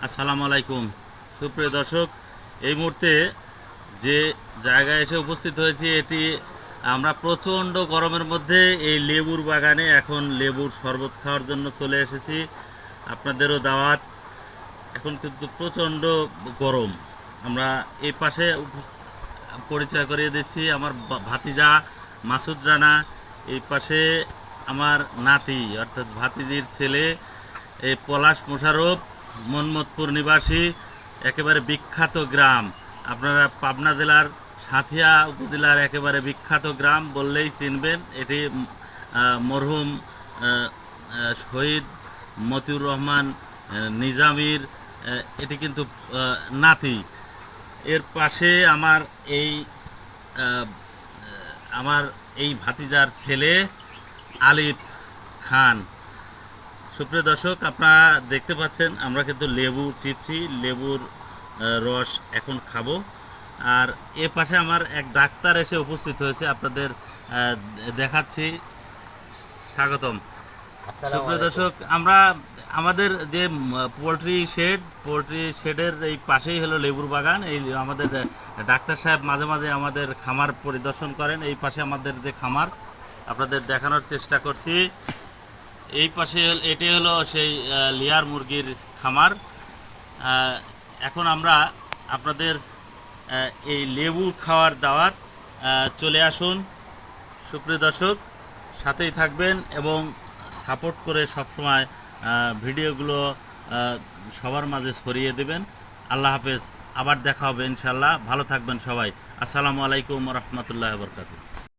আসসালামু আলাইকুম সুপ্রিয় দর্শক, এই মুহূর্তে যে জায়গায় এসে উপস্থিত হয়েছি এটি আমরা প্রচণ্ড গরমের মধ্যে এই লেবুর বাগানে এখন লেবুর শরবত খাওয়ার জন্য চলে এসেছি। আপনাদেরও দাওয়াত। এখন কিন্তু প্রচণ্ড গরম। আমরা এই পাশে পরিচয় করিয়ে দিচ্ছি, আমার ভাতিজা মাসুদ রানা। এই পাশে আমার নাতি অর্থাৎ ভাতিজির ছেলে এই পলাশ মোশাররফ, মনমতপুর নিবাসী, একেবারে বিখ্যাত গ্রাম। আপনারা পাবনা জেলার সাঁথিয়া উপজেলার একেবারে বিখ্যাত গ্রাম বললেই চিনবেন। এটি মরহুম শহীদ মতিউর রহমান নিজামীর এটি কিন্তু নাতি। এর পাশে এই আহ, আমার এই ভাতিজার ছেলে আলিফ খান। সুপ্রিয় দর্শক, আপনারা দেখতে পাচ্ছেন আমরা কিন্তু লেবু চিপছি, লেবুর রস এখন খাবো। আর এ পাশে আমার এক ডাক্তার এসে উপস্থিত হয়েছে, আপনাদের দেখাচ্ছি। স্বাগতম। সুপ্রিয় দর্শক, আমরা আমাদের যে পোলট্রি শেডের এই পাশেই হলো লেবুর বাগান। এই আমাদের ডাক্তার সাহেব মাঝে মাঝে আমাদের খামার পরিদর্শন করেন। এই পাশে আমাদের যে খামার আপনাদের দেখানোর চেষ্টা করছি। এই পাশে এটি হলো সেই লেয়ার মুরগির খামার। এখন আমরা আপনাদের এই লেবু খাওয়ার দাওয়াত। চলে আসুন সুপ্রিয় দর্শক, সাথেই থাকবেন এবং সাপোর্ট করে সবসময় ভিডিওগুলো সবার মাঝে ছড়িয়ে দেবেন। আল্লাহ হাফেজ, আবার দেখা হবে ইনশাল্লাহ। ভালো থাকবেন সবাই। আসসালামু আলাইকুম রহমতুল্লাহ বরকাতুহু।